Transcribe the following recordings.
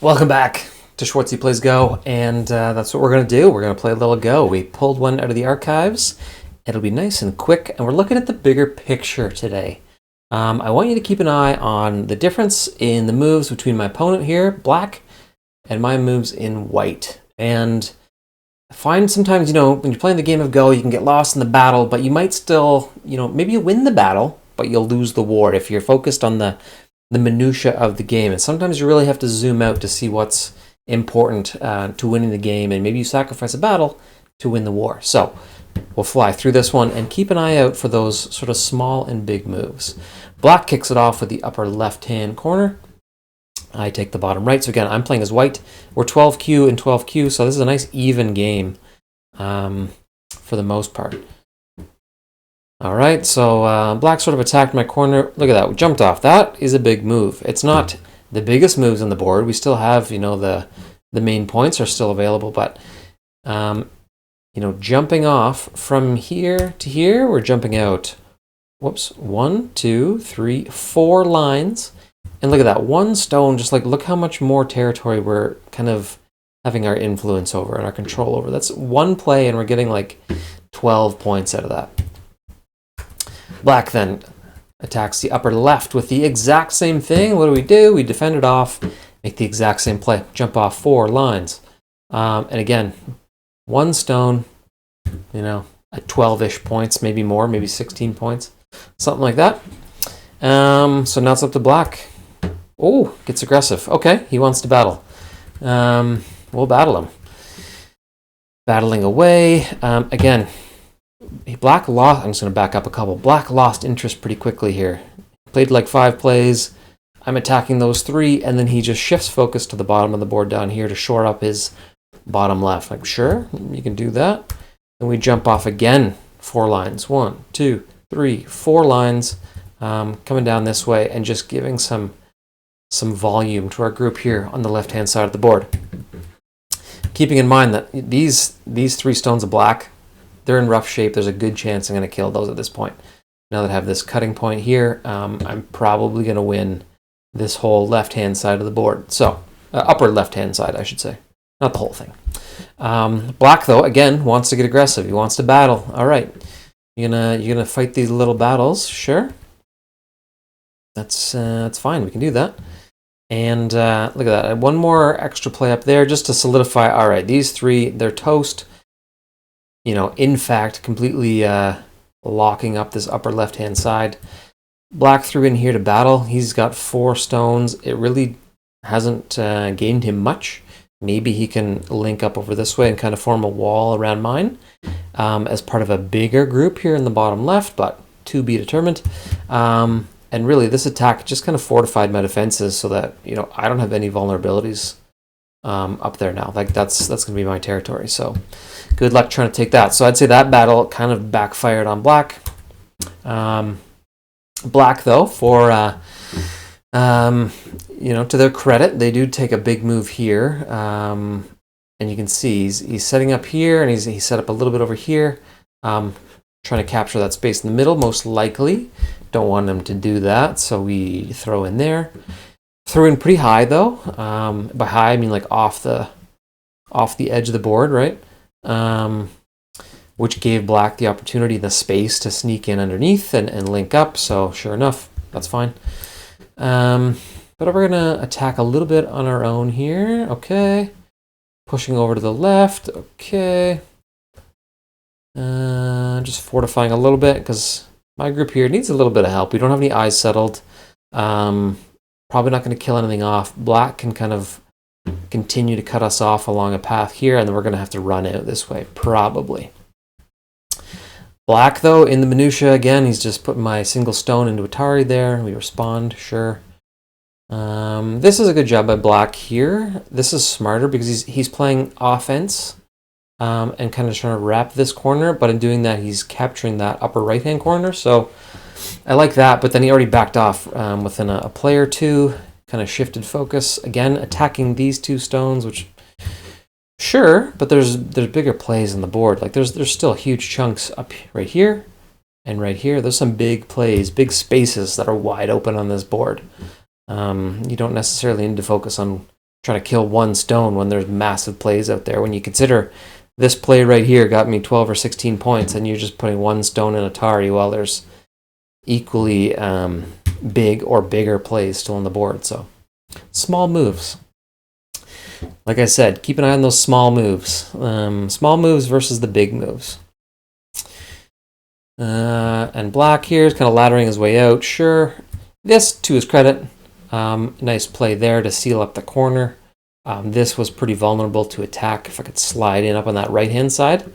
Welcome back to Schwartzy Plays Go, and that's what we're going to do. We're going to play a little Go. We pulled one out of the archives. It'll be nice and quick, and we're looking at the bigger picture today. I want you to keep an eye on the difference in the moves between my opponent here, black, and my moves in white. And find sometimes, when you're playing the game of Go, you can get lost in the battle, but you might still, maybe you win the battle, but you'll lose the war if you're focused on the minutia of the game. And sometimes you really have to zoom out to see what's important to winning the game, and maybe you sacrifice a battle to win the war. So we'll fly through this one and keep an eye out for those sort of small and big moves. Black kicks it off with the upper left-hand corner. I take the bottom right. So again, I'm playing as white. We're 12Q and 12Q, so this is a nice even game for the most part. All right, so black sort of attacked my corner. Look at that, we jumped off. That is a big move. It's not the biggest moves on the board. We still have, the main points are still available, but, jumping off from here to here, we're jumping out, 1, 2, 3, 4 lines. And look at that, one stone, just like, look how much more territory we're kind of having our influence over and our control over. That's one play, and we're getting like 12 points out of that. Black then attacks the upper left with the exact same thing. What do? We defend it off, make the exact same play, jump off 4 lines. And again, one stone, at 12-ish points, maybe more, maybe 16 points, something like that. So now it's up to black. Oh, gets aggressive. Okay, he wants to battle. We'll battle him. Battling away. Again, black lost. I'm just going to back up a couple. Black lost interest pretty quickly here. Played like 5 plays. I'm attacking those 3, and then he just shifts focus to the bottom of the board down here to shore up his bottom left. Like, sure, you can do that. Then we jump off again. 4 lines. 1, 2, 3, 4 lines coming down this way and just giving some volume to our group here on the left-hand side of the board. Keeping in mind that these 3 stones of black, they're in rough shape. There's a good chance I'm going to kill those at this point. Now that I have this cutting point here, I'm probably going to win this whole left-hand side of the board. So, upper left-hand side, I should say. Not the whole thing. Black, though, again, wants to get aggressive. He wants to battle. All right. You're gonna fight these little battles. Sure. That's fine. We can do that. And look at that. One more extra play up there just to solidify. All right, these 3, they're toast. In fact, completely locking up this upper left-hand side. Black threw in here to battle. He's got 4 stones. It really hasn't gained him much. Maybe he can link up over this way and kind of form a wall around mine as part of a bigger group here in the bottom left, but to be determined. And really, this attack just kind of fortified my defenses so that, I don't have any vulnerabilities up there now. Like, that's going to be my territory. So good luck trying to take that. So I'd say that battle kind of backfired on black. Black, though, for, to their credit, they do take a big move here. And you can see he's setting up here, and he's set up a little bit over here. Trying to capture that space in the middle, most likely. Don't want him to do that, so we throw in there. Threw in pretty high, though. By high, I mean like off the edge of the board, right? Which gave black the opportunity, the space to sneak in underneath and link up. So sure enough, that's fine. But we're gonna attack a little bit on our own here. Okay, pushing over to the left. Okay, just fortifying a little bit because my group here needs a little bit of help. We don't have any eyes settled. Probably not going to kill anything off. Black can kind of continue to cut us off along a path here, and then we're going to have to run out this way, probably. Black, though, in the minutia, again, he's just putting my single stone into Atari there. We respond, sure. This is a good job by black here. This is smarter because he's playing offense and kind of trying to wrap this corner, but in doing that, he's capturing that upper right-hand corner, so I like that, but then he already backed off within a play or 2, kind of shifted focus. Again, attacking these 2 stones, which, sure, but there's bigger plays on the board. Like, there's still huge chunks up right here and right here. There's some big plays, big spaces that are wide open on this board. You don't necessarily need to focus on trying to kill one stone when there's massive plays out there. When you consider this play right here got me 12 or 16 points, and you're just putting one stone in Atari while there's equally big or bigger plays still on the board. So small moves. Like I said, keep an eye on those small moves. Small moves versus the big moves. And black here is kind of laddering his way out. Sure. This, to his credit, nice play there to seal up the corner. This was pretty vulnerable to attack if I could slide in up on that right-hand side.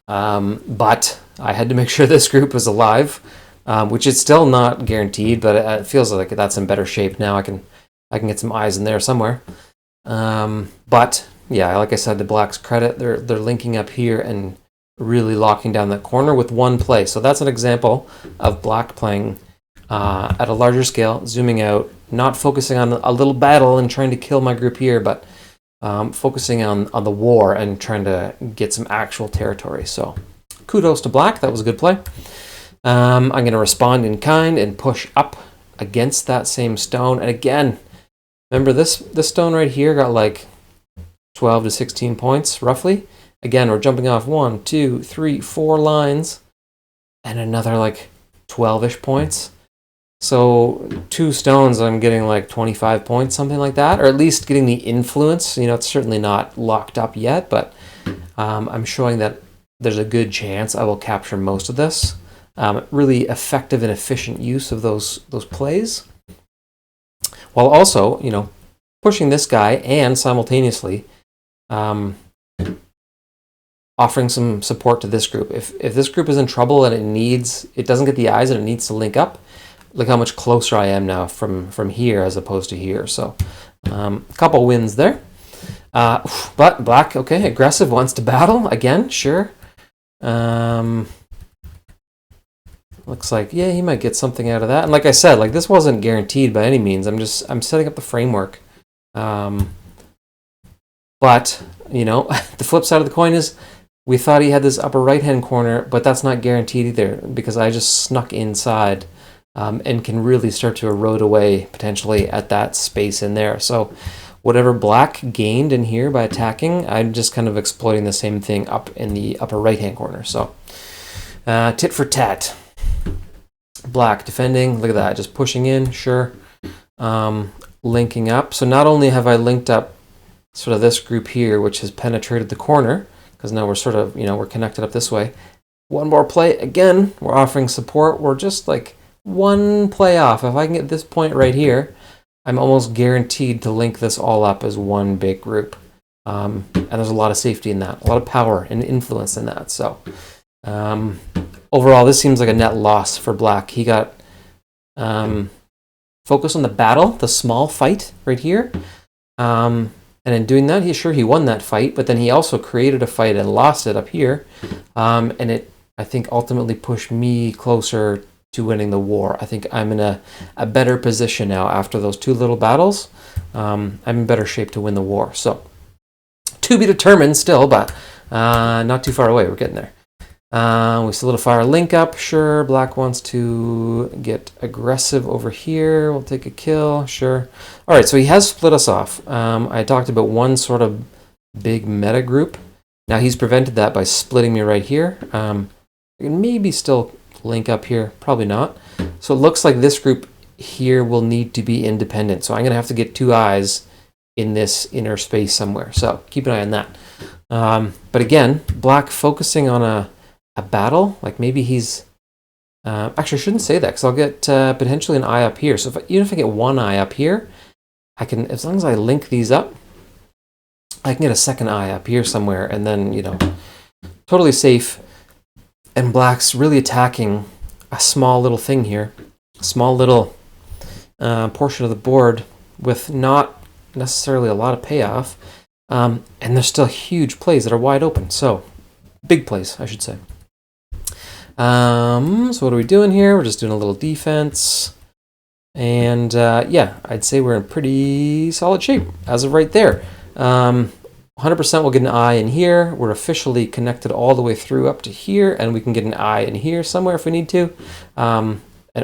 But I had to make sure this group was alive, which is still not guaranteed, but it feels like that's in better shape now. I can get some eyes in there somewhere. But yeah, like I said, to black's credit, they're linking up here and really locking down that corner with one play. So that's an example of black playing at a larger scale, zooming out, not focusing on a little battle and trying to kill my group here, but focusing on the war and trying to get some actual territory. So kudos to black. That was a good play. I'm going to respond in kind and push up against that same stone. And again, remember this stone right here got like 12 to 16 points, roughly. Again, we're jumping off 1, 2, 3, 4 lines and another like 12-ish points. So 2 stones, I'm getting like 25 points, something like that, or at least getting the influence. You know, it's certainly not locked up yet, but I'm showing that there's a good chance I will capture most of this. Really effective and efficient use of those plays, while also, you know, pushing this guy and simultaneously offering some support to this group. If this group is in trouble and it doesn't get the eyes and it needs to link up, look how much closer I am now from here as opposed to here. So a couple wins there. But black, okay, aggressive, wants to battle again, sure. Looks like, yeah, he might get something out of that. And like I said, like this wasn't guaranteed by any means. I'm setting up the framework. But, you know, the flip side of the coin is we thought he had this upper right-hand corner, but that's not guaranteed either because I just snuck inside and can really start to erode away potentially at that space in there. So whatever black gained in here by attacking, I'm just kind of exploiting the same thing up in the upper right-hand corner. So tit for tat. Black defending, look at that, just pushing in, sure. Linking up. So not only have I linked up sort of this group here, which has penetrated the corner, because now we're sort of, you know, we're connected up this way. One more play, again, we're offering support. We're just like one play off. If I can get this point right here, I'm almost guaranteed to link this all up as one big group. And there's a lot of safety in that, a lot of power and influence in that. So overall, this seems like a net loss for black. He got focused on the battle, the small fight right here. And in doing that, he won that fight, but then he also created a fight and lost it up here. And it, I think, ultimately pushed me closer to winning the war. I think I'm in a better position now after those 2 little battles. I'm in better shape to win the war. So, to be determined still, but not too far away. We're getting there. We solidify our link up. Sure, black wants to get aggressive over here. We'll take a kill. Sure. All right, so he has split us off. I talked about one sort of big meta group. Now he's prevented that by splitting me right here. I can maybe still link up here. Probably not. So it looks like this group here will need to be independent. So I'm going to have to get 2 eyes in this inner space somewhere. So keep an eye on that. But again, black focusing on a battle, like maybe he's actually I shouldn't say that because I'll get potentially an eye up here. So even if I get 1 eye up here, I can, as long as I link these up, I can get a second eye up here somewhere, and then, you know, totally safe. And black's really attacking a small little thing here, a small little portion of the board with not necessarily a lot of payoff, and there's still huge plays that are wide open. So big plays, I should say. So what are we doing here? We're just doing a little defense. And yeah, I'd say we're in pretty solid shape as of right there. 100% we'll get an eye in here. We're officially connected all the way through up to here, and we can get an eye in here somewhere if we need to. And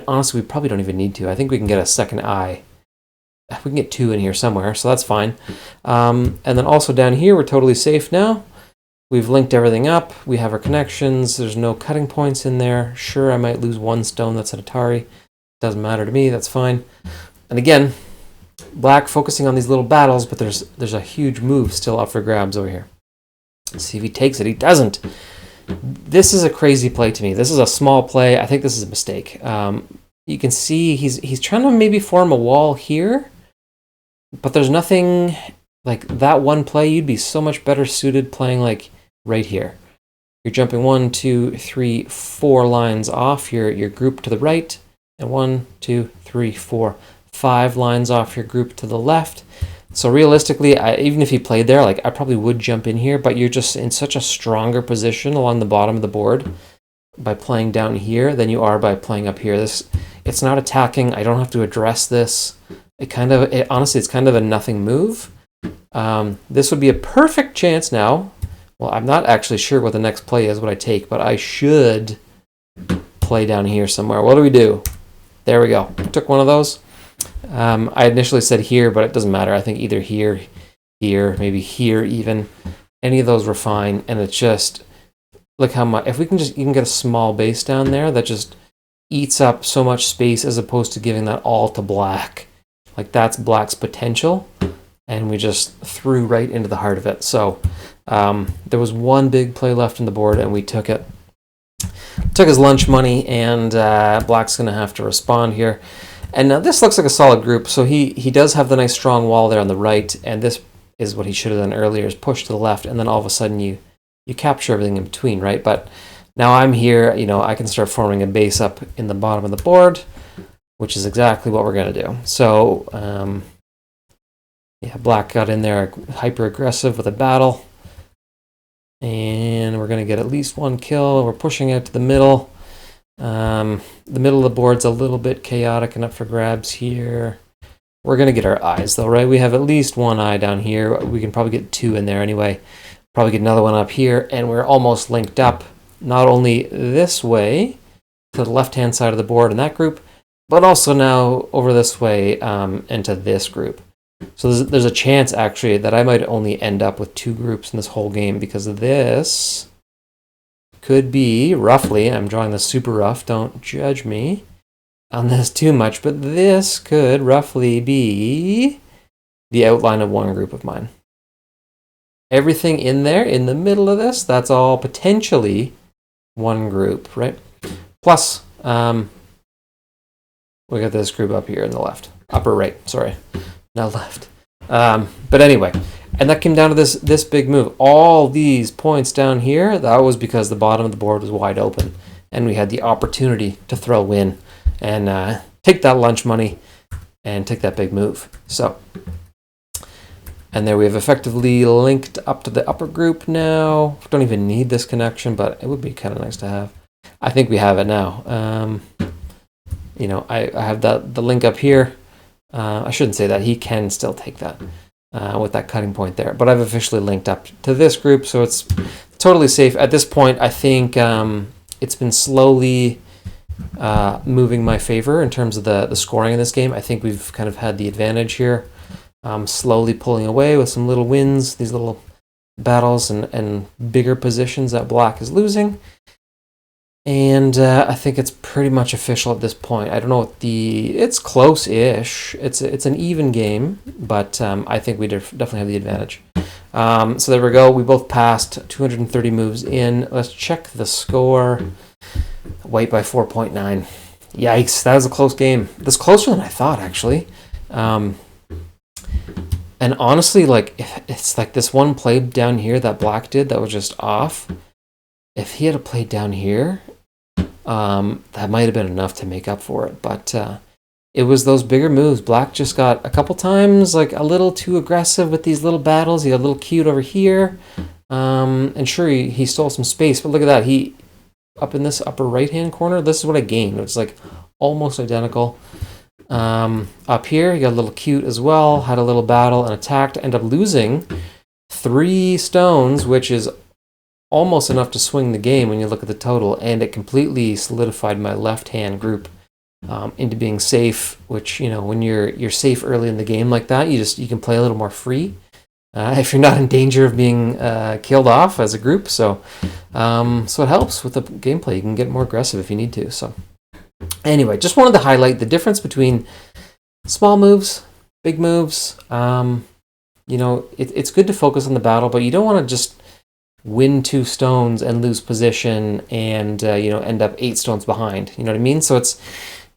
honestly, we probably don't even need to. I think we can get a second eye We can get 2 in here somewhere, so that's fine. And then also down here, we're totally safe now. We've linked everything up. We have our connections. There's no cutting points in there. Sure, I might lose 1 stone. That's an Atari. Doesn't matter to me. That's fine. And again, black focusing on these little battles, but there's a huge move still up for grabs over here. Let's see if he takes it. He doesn't. This is a crazy play to me. This is a small play. I think this is a mistake. You can see he's trying to maybe form a wall here, but there's nothing like that one play. You'd be so much better suited playing like right here. You're jumping 1, 2, 3, 4 lines off your group to the right, and 1, 2, 3, 4, 5 lines off your group to the left. So realistically, even if you played there, like I probably would jump in here, but you're just in such a stronger position along the bottom of the board by playing down here than you are by playing up here. It's not attacking. I don't have to address this. Honestly, it's kind of a nothing move. This would be a perfect chance now. Well, I'm not actually sure what the next play is, what I take, but I should play down here somewhere. What do? There we go. Took one of those. I initially said here, but it doesn't matter. I think either here, maybe here even. Any of those were fine. And it's just, look how much, if we can just even get a small base down there that just eats up so much space as opposed to giving that all to black. Like that's black's potential. And we just threw right into the heart of it. So there was one big play left on the board and we took it. Took his lunch money and black's going to have to respond here. And now this looks like a solid group, so he does have the nice strong wall there on the right, and this is what he should have done earlier, is push to the left, and then all of a sudden you capture everything in between, right? But now I'm here, I can start forming a base up in the bottom of the board, which is exactly what we're going to do. So, black got in there hyper-aggressive with a battle, and we're going to get at least 1 kill. We're pushing out to the middle. The middle of the board's a little bit chaotic and up for grabs here. We're going to get our eyes though, right? We have at least 1 eye down here. We can probably get 2 in there anyway. Probably get another one up here, and we're almost linked up not only this way to the left-hand side of the board in that group, but also now over this way into this group. So there's a chance actually that I might only end up with 2 groups in this whole game because of this. Could be, roughly, I'm drawing this super rough, don't judge me on this too much, but this could roughly be the outline of 1 group of mine. Everything in there, in the middle of this, that's all potentially 1 group, right? Plus, we got this group up here in the left. Upper right, sorry, not left. But anyway, and that came down to this big move. All these points down here, that was because the bottom of the board was wide open, and we had the opportunity to throw in and take that lunch money and take that big move. So, and there we have effectively linked up to the upper group now. Don't even need this connection, but it would be kind of nice to have. I think we have it now. I have the link up here. I shouldn't say that. He can still take that. With that cutting point there. But I've officially linked up to this group, so it's totally safe. At this point, I think it's been slowly moving my favor in terms of the scoring in this game. I think we've kind of had the advantage here. Slowly pulling away with some little wins, these little battles and bigger positions that black is losing. And I think it's pretty much official at this point. I don't know what it's close-ish. It's an even game, but I think we definitely have the advantage. So there we go. We both passed 230 moves in. Let's check the score. White by 4.9. Yikes, that was a close game. That's closer than I thought, actually. And honestly, like, it's like this one play down here that black did that was just off. If he had played down here, that might have been enough to make up for it. But it was those bigger moves. Black just got a couple times like a little too aggressive with these little battles. He got a little cute over here. And sure, he stole some space. But look at that. He, up in this upper right-hand corner, this is what I gained. It's like almost identical. Up here, he got a little cute as well. Had a little battle and attacked. Ended up losing 3 stones, which is almost enough to swing the game when you look at the total, and it completely solidified my left-hand group into being safe, which, you know, when you're safe early in the game like that, you can play a little more free if you're not in danger of being killed off as a group. So it helps with the gameplay. You can get more aggressive if you need to. So anyway, just wanted to highlight the difference between small moves, big moves. You know, it's good to focus on the battle, but you don't want to just win 2 stones and lose position and you know, end up 8 stones behind. You know what I mean? So it's,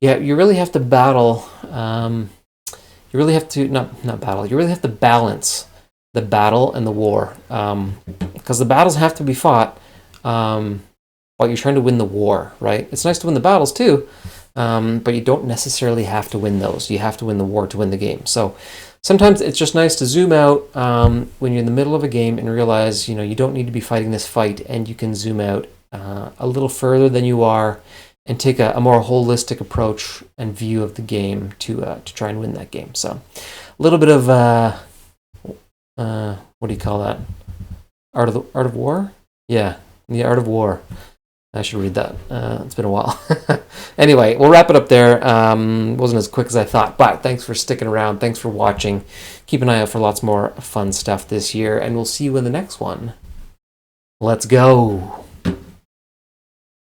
yeah, you really have to battle. You really have to not battle. You really have to balance the battle and the war, because the battles have to be fought while you're trying to win the war, right? It's nice to win the battles too, but you don't necessarily have to win those. You have to win the war to win the game. So sometimes it's just nice to zoom out when you're in the middle of a game and realize, you know, you don't need to be fighting this fight, and you can zoom out a little further than you are and take a more holistic approach and view of the game to try and win that game. So a little bit of what do you call that? Art of War? Yeah, the Art of War. I should read that. It's been a while. Anyway, we'll wrap it up there. Wasn't as quick as I thought, but thanks for sticking around. Thanks for watching. Keep an eye out for lots more fun stuff this year, and we'll see you in the next one. Let's go.